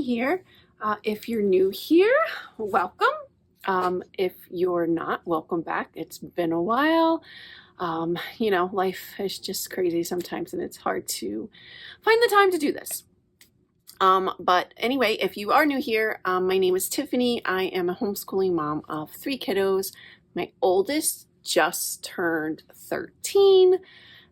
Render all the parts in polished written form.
Tiffany here. If you're new here, welcome. If you're not, welcome back. It's been a while. Life is just crazy sometimes and it's hard to find the time to do this. But anyway, if you are new here, my name is Tiffany. I am a homeschooling mom of 3 kiddos. My oldest just turned 13,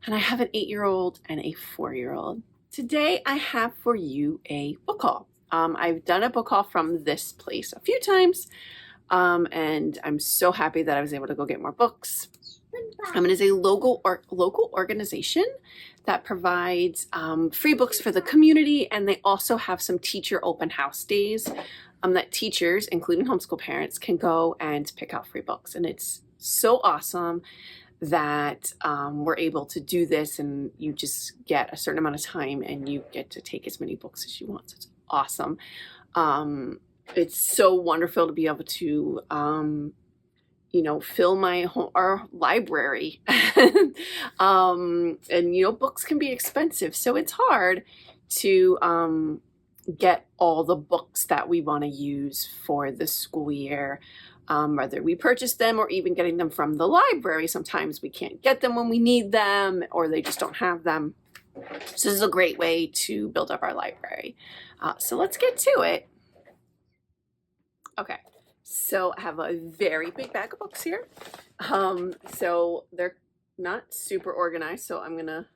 and I have an 8-year-old and a 4-year-old. Today I have for you a book haul. I've done a book haul from this place a few times, and I'm so happy that I was able to go get more books. It is a local organization that provides free books for the community, and they also have some teacher open house days that teachers, including homeschool parents, can go and pick out free books. And it's so awesome that we're able to do this, and you just get a certain amount of time and you get to take as many books as you want. So it's awesome. It's so wonderful to be able to fill our library. And books can be expensive, so it's hard to get all the books that we want to use for the school year. Whether we purchase them or even getting them from the library. Sometimes we can't get them when we need them, or they just don't have them. So this is a great way to build up our library. So let's get to it. Okay, so I have a very big bag of books here. So they're not super organized, so I'm gonna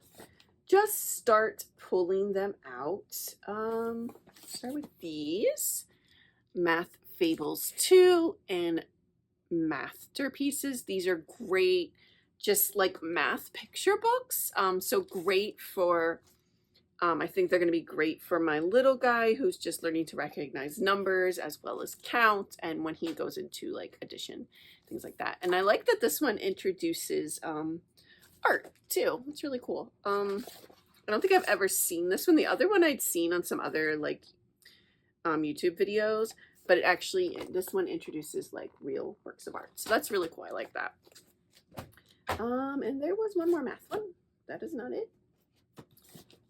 just start pulling them out. Start with these. Math Fables 2 and Masterpieces. These are great, just like math picture books. So great for, I think they're going to be great for my little guy who's just learning to recognize numbers as well as count, and when he goes into like addition, things like that. And I like that this one introduces art too. It's really cool. I don't think I've ever seen this one. The other one I'd seen on some other like YouTube videos, but this one introduces like real works of art. So that's really cool. I like that. And there was one more math one. That is not it.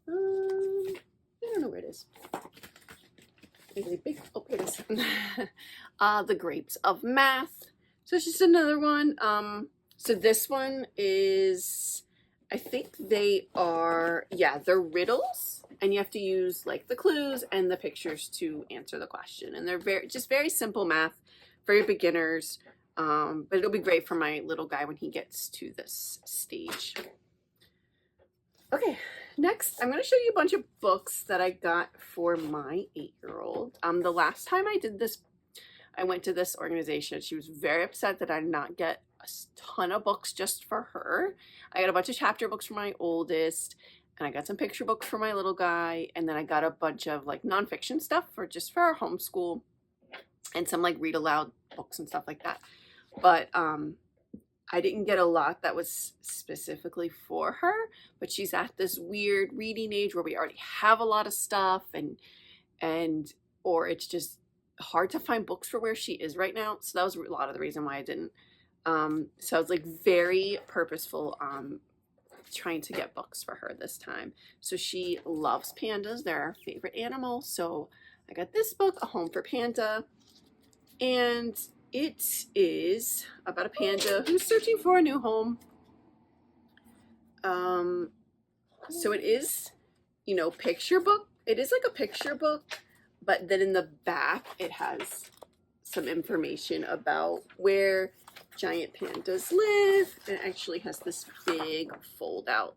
I don't know where it is. There's a big, oh, here it is. The Grapes of Math. So it's just another one. So this one is, I think they're riddles, and you have to use like the clues and the pictures to answer the question. And they're very simple math, very beginners. But it'll be great for my little guy when he gets to this stage. Okay, next I'm going to show you a bunch of books that I got for my 8-year-old. The last time I did this, I went to this organization. She was very upset that I did not get a ton of books just for her. I got a bunch of chapter books for my oldest, and I got some picture books for my little guy, and then I got a bunch of like nonfiction stuff for our homeschool, and some like read aloud books and stuff like that. But I didn't get a lot that was specifically for her, but she's at this weird reading age where we already have a lot of stuff, or it's just hard to find books for where she is right now. So that was a lot of the reason why I didn't. So I was like very purposeful trying to get books for her this time. So she loves pandas. They're our favorite animal. So I got this book, A Home for Panda, and it is about a panda who's searching for a new home. So it is, picture book. It is like a picture book, but then in the back it has some information about where giant pandas live. It actually has this big fold out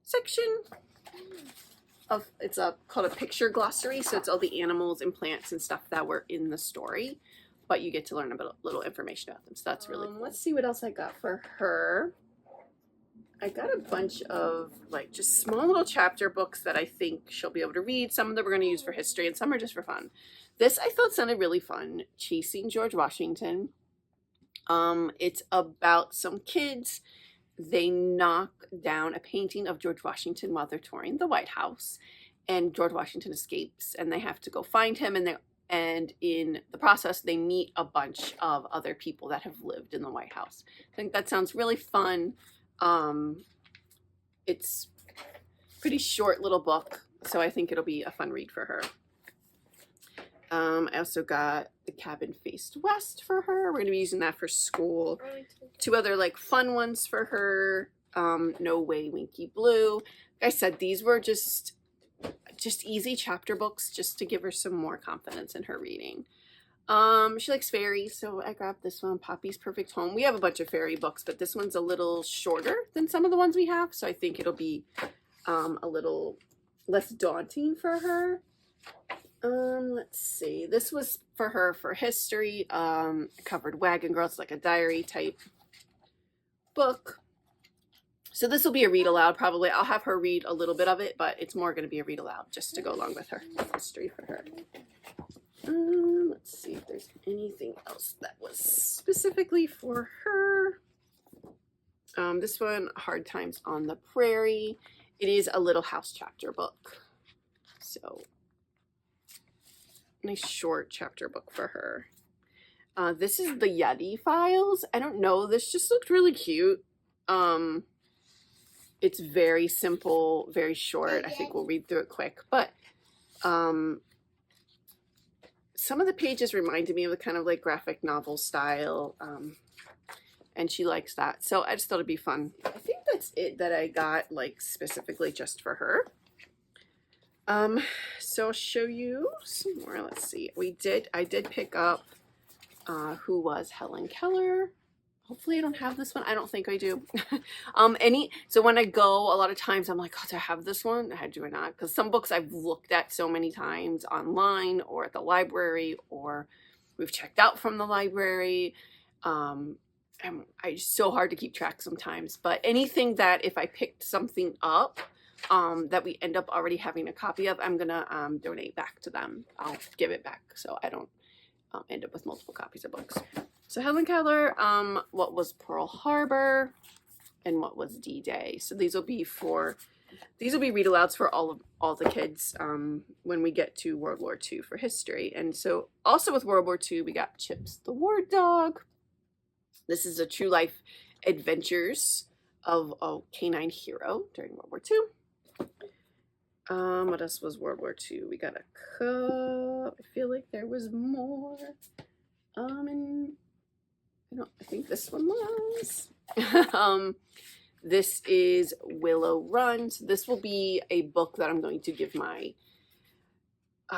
section it's called a picture glossary. So it's all the animals and plants and stuff that were in the story, but you get to learn a little information about them. So that's really cool. Let's see what else I got for her. I got a bunch of like just small little chapter books that I think she'll be able to read. Some of them we're going to use for history and some are just for fun. This I thought sounded really fun. Chasing George Washington. It's about some kids. They knock down a painting of George Washington while they're touring the White House, and George Washington escapes, and they have to go find him, and in the process they meet a bunch of other people that have lived in the White House. I think that sounds really fun. It's a pretty short little book, so I think it'll be a fun read for her. I also got The Cabin Faced West for her. We're going to be using that for school. 2 other like fun ones for her. No Way Winky Blue. Like I said, these were just easy chapter books just to give her some more confidence in her reading. She likes fairies, so I grabbed this one, Poppy's Perfect Home. We have a bunch of fairy books, but this one's a little shorter than some of the ones we have, so I think it'll be a little less daunting for her. Let's see. This was for her for history. I covered Wagon Girl. It's like a diary type book. So this will be a read aloud probably. I'll have her read a little bit of it, but it's more going to be a read aloud just to go along with her history for her. Let's see if there's anything else that was specifically for her. This one, Hard Times on the Prairie. It is a Little House chapter book. So, nice short chapter book for her. This is the Yeti Files. I don't know. This just looked really cute. It's very simple, very short. I think we'll read through it quick. But some of the pages reminded me of the kind of like graphic novel style. And she likes that. So I just thought it'd be fun. I think that's it that I got like specifically just for her. So I'll show you some more. Let's see. I did pick up Who Was Helen Keller. Hopefully I don't have this one. I don't think I do. So when I go, a lot of times I'm like, oh, do I have this one? Do I not? Because some books I've looked at so many times online or at the library, or we've checked out from the library. It's so hard to keep track sometimes. But anything that if I picked something up that we end up already having a copy of, I'm gonna donate back to them. I'll give it back so I don't end up with multiple copies of books. So Helen Keller, what was Pearl Harbor, and what was D-Day. So these will be read alouds for all the kids when we get to World War II for history. And so also with World War II, we got Chips the War Dog. This is a true life adventures of a canine hero during World War II. What else was World War II? We got a cup. I feel like there was more. And I think this one was. This is Willow Run. So this will be a book that I'm going to give my,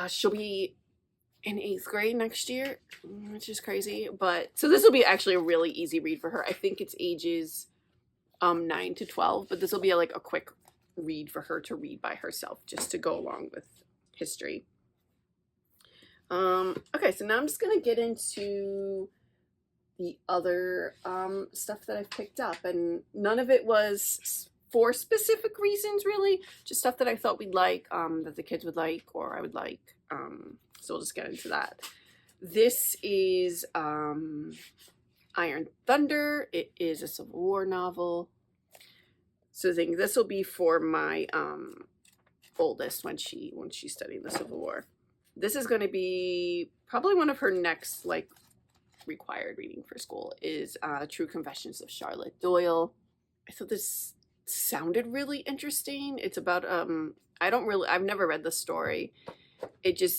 she'll be in 8th grade next year, which is crazy. But so this will be actually a really easy read for her. I think it's ages 9 to 12, but this will be like a quick read for her to read by herself just to go along with history. Okay, so now I'm just gonna get into the other stuff that I've picked up, and none of it was for specific reasons really, just stuff that I thought we'd like, that the kids would like or I would like. So we'll just get into that. This is Iron Thunder. It is a Civil War novel. So I think this will be for my oldest when she's studying the Civil War. This is going to be probably one of her next like required reading for school is True Confessions of Charlotte Doyle. I thought this sounded really interesting. It's about I've never read the story.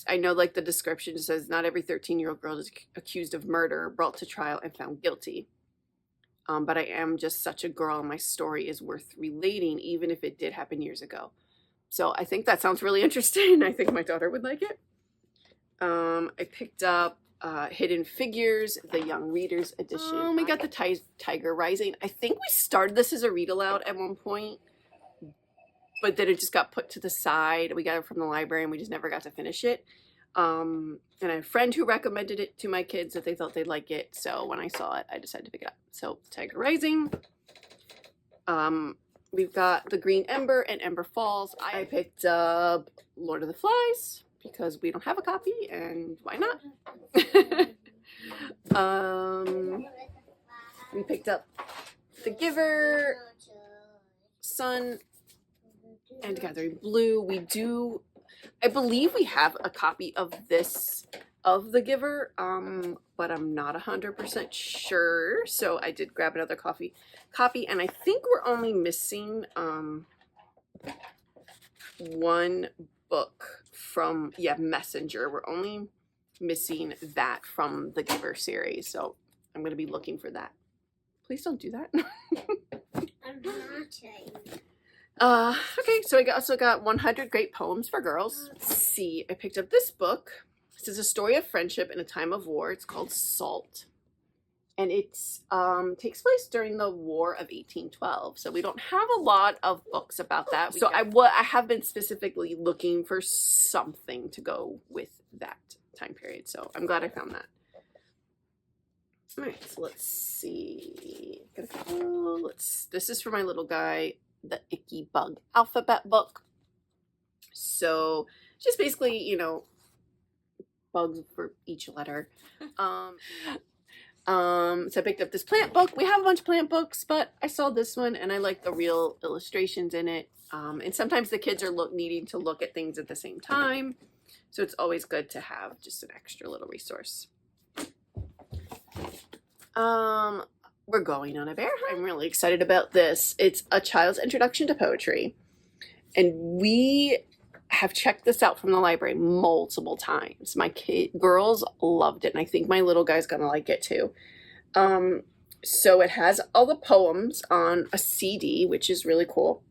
I know like the description says not every 13-year-old girl is accused of murder, brought to trial, and found guilty. But I am just such a girl, and my story is worth relating, even if it did happen years ago. So I think that sounds really interesting. I think my daughter would like it. I picked up Hidden Figures, the Young Readers edition. We got the Tiger Rising. I think we started this as a read aloud at one point, but then it just got put to the side. We got it from the library and we just never got to finish it. And I had a friend who recommended it to my kids that they thought they'd like it. So when I saw it, I decided to pick it up. So Tiger Rising. We've got The Green Ember and Ember Falls. I picked up Lord of the Flies because we don't have a copy, and why not? We picked up The Giver, Sun, and Gathering Blue. I believe we have a copy of The Giver, but I'm not 100% sure. So I did grab another copy, and I think we're only missing one book from Messenger. We're only missing that from the Giver series, so I'm going to be looking for that. Please don't do that. I'm watching. Okay, so I also got 100 Great Poems for Girls. Let's see, I picked up this book. This is a story of friendship in a time of war. It's called Salt. And it takes place during the War of 1812. So we don't have a lot of books about that. So I have been specifically looking for something to go with that time period. So I'm glad I found that. All right, so let's see. This is for my little guy, the Icky Bug alphabet book. So just basically, you know, bugs for each letter. So I picked up this plant book. We have a bunch of plant books, but I saw this one and I like the real illustrations in it. And sometimes the kids are needing to look at things at the same time. So it's always good to have just an extra little resource. We're going on a bear hunt. I'm really excited about this. It's A Child's Introduction to Poetry. And we have checked this out from the library multiple times. My girls loved it, and I think my little guy's gonna like it too. So it has all the poems on a CD, which is really cool.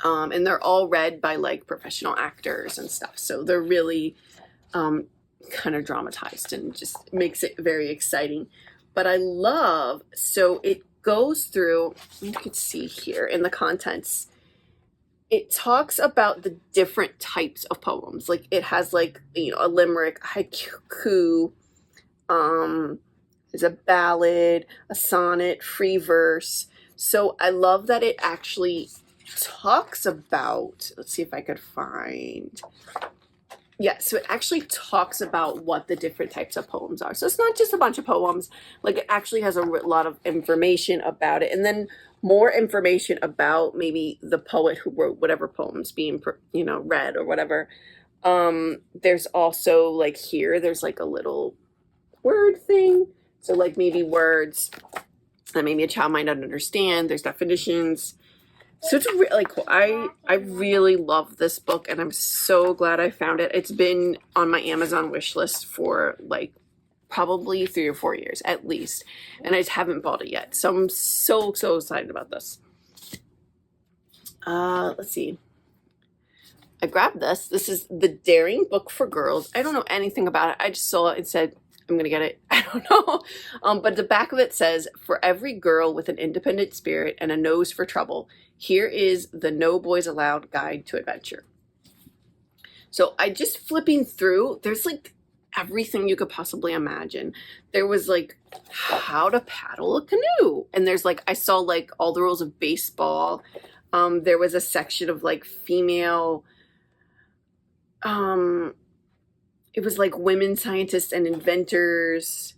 And they're all read by like professional actors and stuff. So they're really kind of dramatized and just makes it very exciting. But I love, so it goes through, you can see here in the contents, it talks about the different types of poems. Like it has like, you know, a limerick, a haiku, there's a ballad, a sonnet, free verse. So I love that it actually talks about, let's see if I could find, yeah, so it actually talks about what the different types of poems are. So it's not just a bunch of poems, like it actually has a lot of information about it. And then more information about maybe the poet who wrote whatever poems being, you know, read or whatever. There's also like here, there's like a little word thing. So like maybe words that maybe a child might not understand. There's definitions. So it's really cool. I really love this book and I'm so glad I found it. It's been on my Amazon wish list for like probably 3 or 4 years at least. And I just haven't bought it yet. So I'm so excited about this. Let's see. I grabbed this. This is The Daring Book for Girls. I don't know anything about it. I just saw it and said, I'm going to get it. I don't know. But the back of it says, for every girl with an independent spirit and a nose for trouble, here is the No Boys Allowed Guide to Adventure. So I just flipping through, there's like everything you could possibly imagine. There was like how to paddle a canoe. And there's like, I saw like all the rules of baseball. There was a section of like female, it was like women scientists and inventors.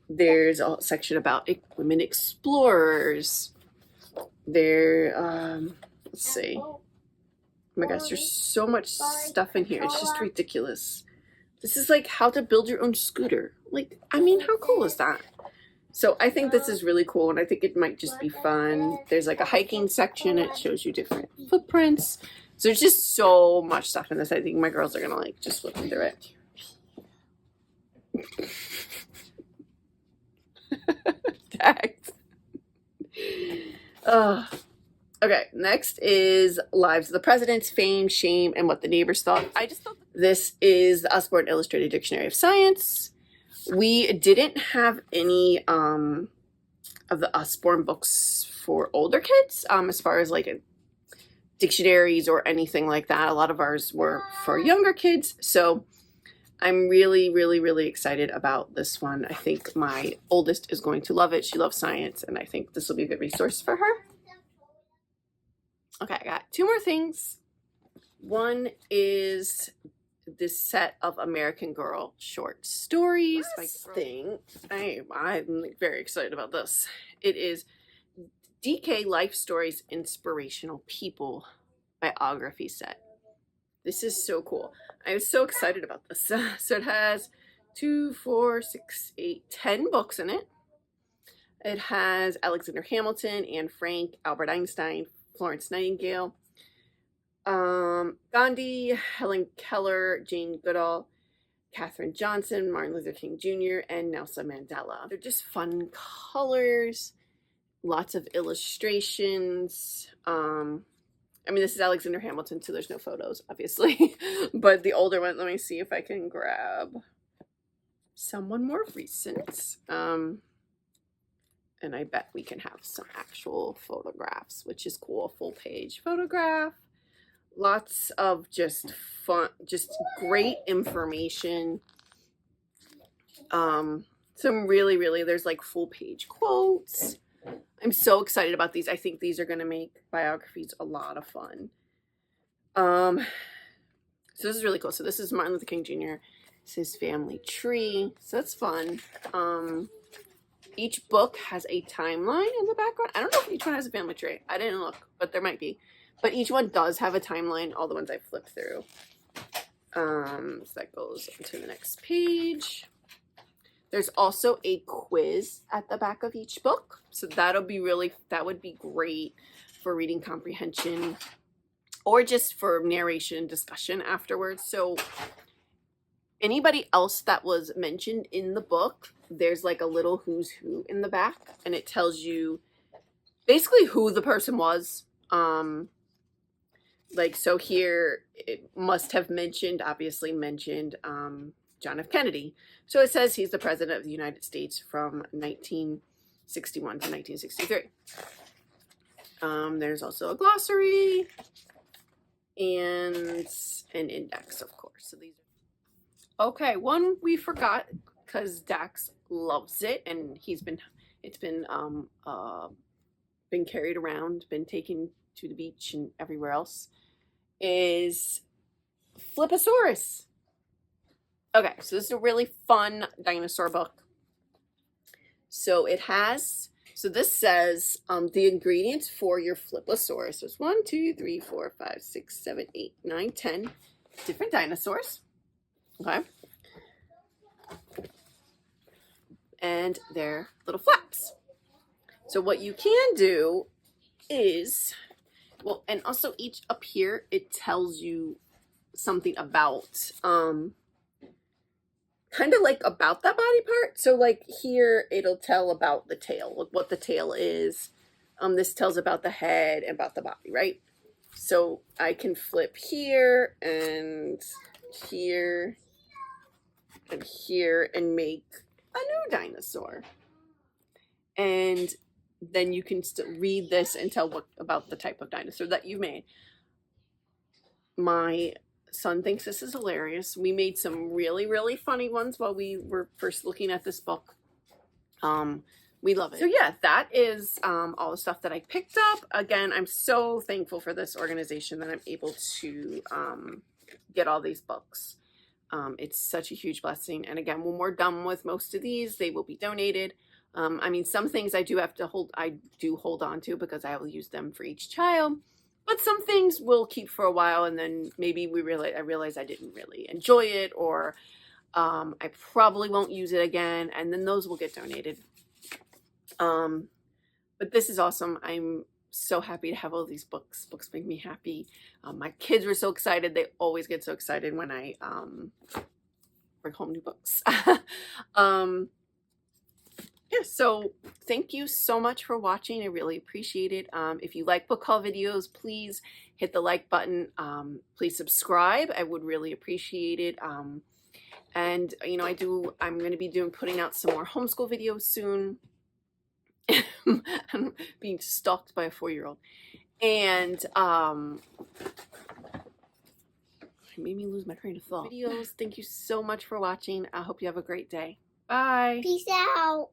There's a section about women explorers. There, let's see. Oh my gosh, there's so much stuff in here. It's just ridiculous. This is like how to build your own scooter. Like, I mean, how cool is that? So I think this is really cool, and I think it might just be fun. There's like a hiking section. It shows you different footprints. So there's just so much stuff in this. I think my girls are gonna like just flipping through it. Tagged. Okay, next is Lives of the Presidents, Fame, Shame, and What the Neighbors Thought. I just thought this is the Usborne Illustrated Dictionary of Science. We didn't have any of the Usborne books for older kids, as far as like dictionaries or anything like that. A lot of ours were for younger kids. So I'm really excited about this one. I think my oldest is going to love it. She loves science, and I think this will be a good resource for her. Okay, I got 2 more things. One is this set of American Girl short stories. I'm very excited about this. It is DK Life Stories Inspirational People biography set. This is so cool. I was so excited about this. So it has 2, 4, 6, 8, 10 books in it. It has Alexander Hamilton, Anne Frank, Albert Einstein, Florence Nightingale, Gandhi, Helen Keller, Jane Goodall, Katherine Johnson, Martin Luther King Jr., and Nelson Mandela. They're just fun colors, lots of illustrations. I mean, this is Alexander Hamilton, so there's no photos, obviously. But the older one, let me see if I can grab someone more recent. And I bet we can have some actual photographs, which is cool. Full page photograph. Lots of just fun, just great information. Some really, there's like full page quotes. I'm so excited about these. I think these are going to make biographies a lot of fun. So this is really cool. So this is Martin Luther King Jr. It's his family tree. So that's fun. Each book has a timeline in the background. I don't know if each one has a family tree. I didn't look, but there might be. But each one does have a timeline, all the ones I flipped through. So that goes to the next page. There's also a quiz at the back of each book. So that would be great for reading comprehension or just for narration and discussion afterwards. So anybody else that was mentioned in the book, there's like a little who's who in the back, and it tells you basically who the person was. Like, so here it must have obviously mentioned John F. Kennedy. So it says he's the president of the United States from 1961 to 1963. There's also a glossary and an index, of course. So these are... Okay, one we forgot because Dax loves it, and it's been carried around, been taken to the beach and everywhere else, is Flipposaurus. Okay, so this is a really fun dinosaur book. So this says the ingredients for your Flipposaurus. There's 1, 2, 3, 4, 5, 6, 7, 8, 9, 10 different dinosaurs. Okay. And their little flaps. So what you can do is, well, and also each up here, it tells you something about, kind of like about that body part. So like here, it'll tell about the tail, what the tail is. This tells about the head and about the body, right? So I can flip here and here and here and make a new dinosaur. And then you can read this and tell about the type of dinosaur that you made. My son thinks this is hilarious. We made some really funny ones while we were first looking at this book. We love it. So yeah, that is all the stuff that I picked up. Again, I'm so thankful for this organization that I'm able to get all these books. It's such a huge blessing. And again, when we're done with most of these, they will be donated. I mean, some things I do hold on to because I will use them for each child. But some things we'll keep for a while, and then maybe I realize I didn't really enjoy it, or I probably won't use it again, and then those will get donated. But this is awesome. I'm so happy to have all these books. Books make me happy. My kids were so excited. They always get so excited when I bring home new books. Yeah, so thank you so much for watching. I really appreciate it. If you like book haul videos, please hit the like button. Please subscribe. I would really appreciate it. And you know, I'm going to be putting out some more homeschool videos soon. I'm being stalked by a 4-year-old. And it made me lose my train of thought. Videos. Thank you so much for watching. I hope you have a great day. Bye. Peace out.